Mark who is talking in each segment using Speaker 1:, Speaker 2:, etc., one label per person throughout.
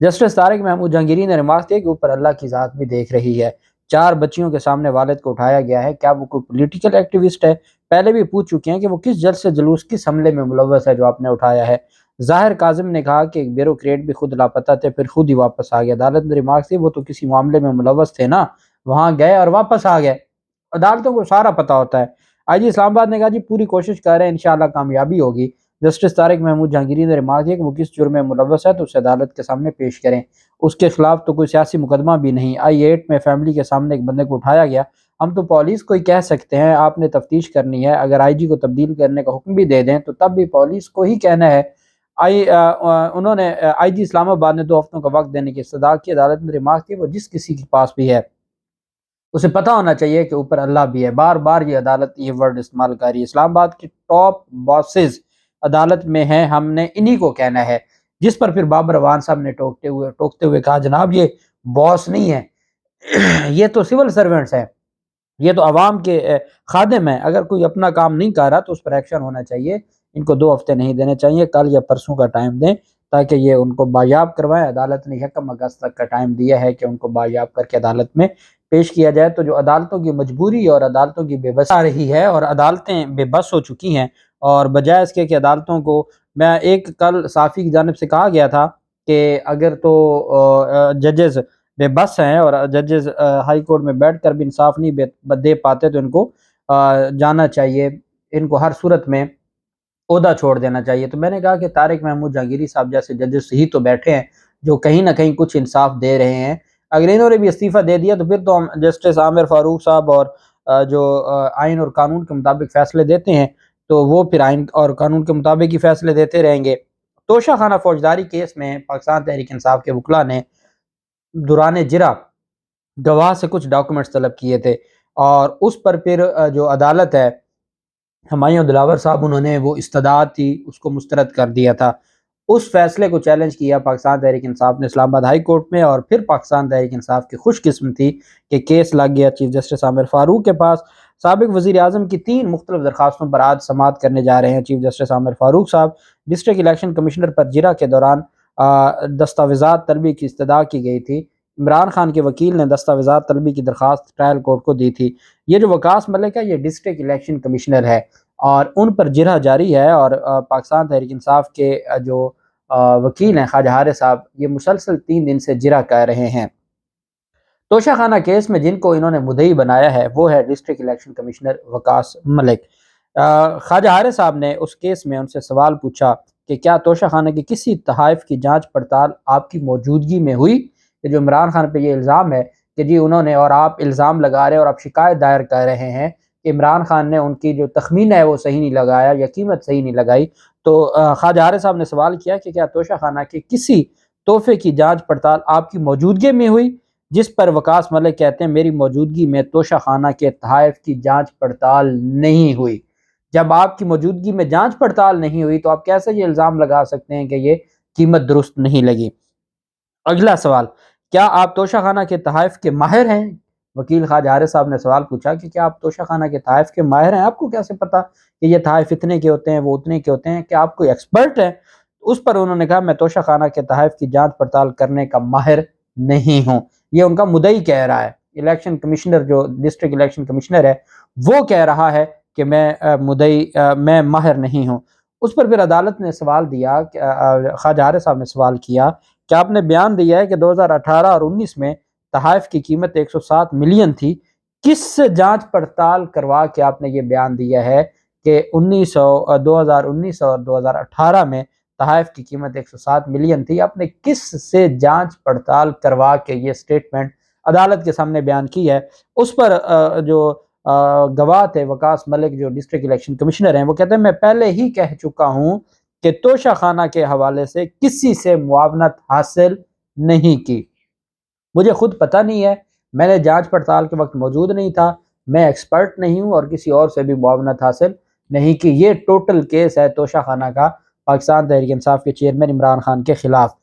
Speaker 1: Justice Tariq Mahmood Jahangiri نے remark کیا کہ اوپر اللہ کی ذات بھی دیکھ رہی ہے، 4 بچیوں کے سامنے والد کو اٹھایا گیا ہے، کیا وہ کوئی پولیٹیکل ایکٹیوسٹ ہے؟ پہلے بھی پوچھ چکے ہیں کہ وہ کس جلسے جلوس کس حملے میں ملوث ہے جو آپ نے اٹھایا ہے۔ ظاہر کاظم نے کہا کہ ایک بیوروکریٹ بھی خود لاپتہ تھے پھر خود ہی واپس آ گیا۔ عدالت نے ریمارک کی وہ تو کسی معاملے میں ملوث تھے نا، وہاں گئے اور واپس آ گئے، عدالتوں کو سارا پتہ ہوتا ہے۔ آئی جی اسلام آباد نے کہا جی پوری کوشش کر رہے ہیں، انشاءاللہ کامیابی ہوگی۔ جسٹس طارق محمود جہانگیری نے ریمارک کیا کہ وہ کس جرم میں ملوث ہے تو اسے عدالت کے سامنے پیش کریں، اس کے خلاف تو کوئی سیاسی مقدمہ بھی نہیں۔ I-8 میں فیملی کے سامنے ایک بندے کو اٹھایا گیا، ہم تو پولیس کو ہی کہہ سکتے ہیں آپ نے تفتیش کرنی ہے، اگر آئی جی کو تبدیل کرنے کا حکم بھی دے دیں تو تب بھی پولیس کو ہی کہنا ہے۔ انہوں نے آئی جی اسلام آباد نے 2 ہفتوں کا وقت دینے کی استدعا کی۔ عدالت نے ریمارک کی وہ جس کسی کے پاس بھی ہے اسے پتہ ہونا چاہیے کہ اوپر اللہ بھی ہے۔ بار بار یہ عدالت یہ ورڈ استعمال کر رہی ہے، اسلام آباد کے ٹاپ باسز عدالت میں ہیں، ہم نے انہی کو کہنا ہے، جس پر پھر بابر روان صاحب نے ٹوکتے ہوئے کہا جناب یہ باس نہیں ہے، یہ تو سول سرونٹس ہیں، یہ تو عوام کے خادم ہیں، اگر کوئی اپنا کام نہیں کر رہا تو اس پر ایکشن ہونا چاہیے، ان کو 2 ہفتے نہیں دینے چاہیے، کل یا پرسوں کا ٹائم دیں تاکہ یہ ان کو بایاب کروائیں۔ عدالت نے 1 اگست تک کا ٹائم دیا ہے کہ ان کو بایاب کر کے عدالت میں پیش کیا جائے۔ تو جو عدالتوں کی مجبوری اور عدالتوں کی بے بس آ رہی ہے اور عدالتیں بے بس ہو چکی ہیں، اور بجائے اس کے کہ عدالتوں کو، میں ایک کل صحافی کی جانب سے کہا گیا تھا کہ اگر تو ججز بے بس ہیں اور ججز ہائی کورٹ میں بیٹھ کر بھی انصاف نہیں دے پاتے تو ان کو جانا چاہیے، ان کو ہر صورت میں عہدہ چھوڑ دینا چاہیے۔ تو میں نے کہا کہ طارق محمود جہانگیری صاحب جیسے ججز ہی تو بیٹھے ہیں جو کہیں نہ کہیں کچھ انصاف دے رہے ہیں، اگر انہوں نے بھی استعفیٰ دے دیا تو پھر تو ہم جسٹس عامر فاروق صاحب اور جو آئین اور قانون کے مطابق فیصلے دیتے ہیں تو وہ پھر آئین اور قانون کے مطابق ہی فیصلے دیتے رہیں گے۔ توشہ خانہ فوجداری کیس میں پاکستان تحریک انصاف کے وکلاء نے دوران جرا گواہ سے کچھ ڈاکومنٹس طلب کیے تھے، اور اس پر پھر جو عدالت ہے، ہمایوں دلاور صاحب انہوں نے وہ استدعا تھی اس کو مسترد کر دیا تھا۔ اس فیصلے کو چیلنج کیا پاکستان تحریک انصاف نے اسلام آباد ہائی کورٹ میں، اور پھر پاکستان تحریک انصاف کی خوش قسمتی کہ کیس لگ گیا چیف جسٹس عامر فاروق کے پاس۔ سابق وزیر اعظم کی 3 مختلف درخواستوں پر آج سماعت کرنے جا رہے ہیں چیف جسٹس عامر فاروق صاحب۔ ڈسٹرکٹ الیکشن کمشنر پر جرا کے دوران دستاویزات طلبی کی استدعا کی گئی تھی۔ عمران خان کے وکیل نے دستاویزات طلبی کی درخواست ٹرائل کورٹ کو دی تھی۔ یہ جو وقاص ملک ہے یہ ڈسٹرکٹ الیکشن کمشنر ہے اور ان پر جرح جاری ہے، اور پاکستان تحریک انصاف کے جو وکیل ہیں خواجہ حارث صاحب یہ مسلسل 3 دن سے جرح کر رہے ہیں۔ توشہ خانہ کیس میں جن کو انہوں نے مدعی بنایا ہے وہ ہے ڈسٹرکٹ الیکشن کمشنر وقاص ملک۔ خواجہ حارث صاحب نے اس کیس میں ان سے سوال پوچھا کہ کیا توشہ خانہ کی کسی تحائف کی جانچ پڑتال آپ کی موجودگی میں ہوئی؟ کہ جو عمران خان پہ یہ الزام ہے کہ جی انہوں نے، اور آپ الزام لگا رہے ہیں اور آپ شکایت دائر کر رہے ہیں کہ عمران خان نے ان کی جو تخمینہ ہے وہ صحیح نہیں لگایا یا قیمت صحیح نہیں لگائی، تو خواجہ حارث صاحب نے سوال کیا کہ کیا توشہ خانہ کے کسی تحفے کی جانچ پڑتال آپ کی موجودگی میں ہوئی؟ جس پر وقاص ملک کہتے ہیں میری موجودگی میں توشہ خانہ کے تحائف کی جانچ پڑتال نہیں ہوئی۔ جب آپ کی موجودگی میں جانچ پڑتال نہیں ہوئی تو آپ کیسے یہ الزام لگا سکتے ہیں کہ یہ قیمت درست نہیں لگی؟ اگلا سوال، کیا آپ توشہ خانہ کے تحائف کے ماہر ہیں؟ وکیل خواجہ حارث صاحب نے سوال پوچھا کہ کیا آپ توشہ خانہ کے تحائف کے ماہر ہیں؟ آپ کو کیسے پتا کہ یہ تحائف اتنے کے ہوتے ہیں وہ اتنے کے ہوتے ہیں، کیا آپ کوئی ایکسپرٹ ہیں؟ اس پر انہوں نے کہا میں توشہ خانہ کے تحائف کی جانچ پڑتال کرنے کا ماہر نہیں ہوں۔ یہ ان کا مدعی کہہ رہا ہے، الیکشن کمشنر جو ڈسٹرکٹ الیکشن کمشنر ہے وہ کہہ رہا ہے کہ میں ماہر نہیں ہوں۔ اس پر پھر عدالت نے سوال دیا، خواجہ حارث صاحب نے سوال کیا کہ آپ نے بیان دیا ہے کہ 2018 اور 19 میں تحائف کی قیمت 107 ملین تھی، کس سے جانچ پڑتال کروا کے آپ نے یہ بیان دیا ہے کہ 2019 اور 2018 میں تحائف کی قیمت 107 ملین تھی؟ آپ نے کس سے جانچ پڑتال کروا کے یہ سٹیٹمنٹ عدالت کے سامنے بیان کی ہے؟ اس پر جو گواہ تھے وقاص ملک جو ڈسٹرکٹ الیکشن کمشنر ہیں وہ کہتے ہیں میں پہلے ہی کہہ چکا ہوں کہ توشہ خانہ کے حوالے سے کسی سے معاونت حاصل نہیں کی، مجھے خود پتہ نہیں ہے، میں نے جانچ پڑتال کے وقت موجود نہیں تھا، میں ایکسپرٹ نہیں ہوں اور کسی اور سے بھی معاونت حاصل نہیں کی۔ یہ ٹوٹل کیس ہے توشہ خانہ کا پاکستان تحریک انصاف کے چیئرمین عمران خان کے خلاف۔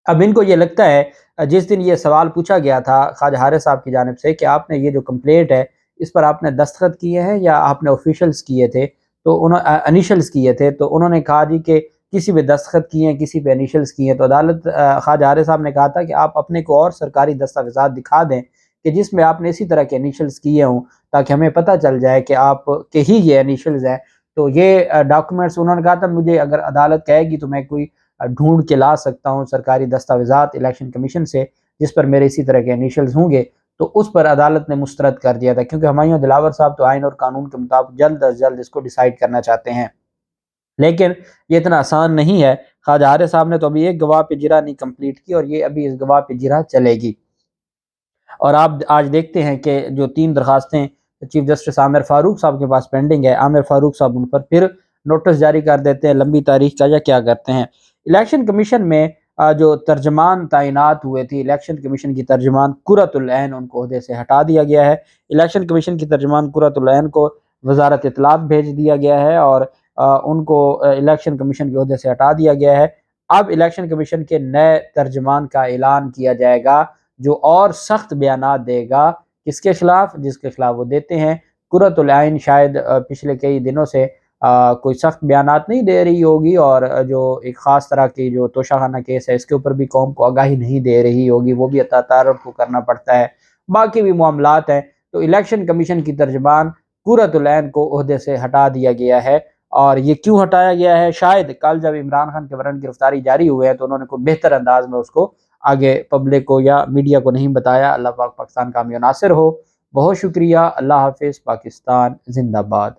Speaker 1: اب ان کو یہ لگتا ہے، جس دن یہ سوال پوچھا گیا تھا خواجہ حارث صاحب کی جانب سے کہ آپ نے یہ جو کمپلیٹ ہے اس پر آپ نے دستخط کیے ہیں یا آپ نے آفیشلز کیے تھے، تو انہوں انیشلز کیے تھے، تو انہوں نے کہا جی کہ کسی پہ دستخط کیے ہیں، کسی پہ انیشلز کیے ہیں، تو عدالت خواجہ عارف صاحب نے کہا تھا کہ آپ اپنے کو اور سرکاری دستاویزات دکھا دیں کہ جس میں آپ نے اسی طرح کے انیشلز کیے ہوں، تاکہ ہمیں پتہ چل جائے کہ آپ کے ہی یہ انیشلز ہیں۔ تو یہ ڈاکومنٹس انہوں نے کہا تھا مجھے اگر عدالت کہے گی تو میں کوئی ڈھونڈ کے لا سکتا ہوں سرکاری دستاویزات الیکشن کمیشن سے جس پر میرے اسی طرح کے انیشلز ہوں گے، تو اس پر عدالت نے مسترد کر دیا تھا، کیونکہ ہمایوں دلاور صاحب تو آئین اور قانون کے مطابق جلد از جلد اس کو ڈیسائیڈ کرنا چاہتے ہیں، لیکن یہ اتنا آسان نہیں ہے۔ خواجہ عارف صاحب نے تو ابھی ایک گواہ پہ جرا نہیں کمپلیٹ کی، اور یہ ابھی اس گواہ پہ جرا چلے گی۔ اور آپ آج دیکھتے ہیں کہ جو 3 درخواستیں چیف جسٹس عامر فاروق صاحب کے پاس پینڈنگ ہے، عامر فاروق صاحب ان پر پھر نوٹس جاری کر دیتے ہیں لمبی تاریخ کا، یا کیا کرتے ہیں۔ الیکشن کمیشن میں جو ترجمان تعینات ہوئے تھے، الیکشن کمیشن کی ترجمان قرۃ العین، ان کو عہدے سے ہٹا دیا گیا ہے۔ الیکشن کمیشن کی ترجمان قرۃ العین کو وزارت اطلاعات بھیج دیا گیا ہے، اور ان کو الیکشن کمیشن کے عہدے سے ہٹا دیا گیا ہے۔ اب الیکشن کمیشن کے نئے ترجمان کا اعلان کیا جائے گا، جو اور سخت بیانات دے گا، کس کے خلاف؟ جس کے خلاف وہ دیتے ہیں۔ قرۃ العین شاید پچھلے کئی دنوں سے کوئی سخت بیانات نہیں دے رہی ہوگی، اور جو ایک خاص طرح کی جو توشہ خانہ کیس ہے اس کے اوپر بھی قوم کو آگاہی نہیں دے رہی ہوگی، وہ بھی عطا تعارف کو کرنا پڑتا ہے، باقی بھی معاملات ہیں۔ تو الیکشن کمیشن کی ترجمان قرۃ العین کو عہدے سے ہٹا دیا گیا ہے، اور یہ کیوں ہٹایا گیا ہے؟ شاید کل جب عمران خان کے وارنٹ گرفتاری جاری ہوئے ہیں تو انہوں نے کوئی بہتر انداز میں اس کو آگے پبلک کو یا میڈیا کو نہیں بتایا۔ اللہ پاک پاکستان کا حامی و ناصر ہو۔ بہت شکریہ۔ اللہ حافظ۔ پاکستان زندہ باد۔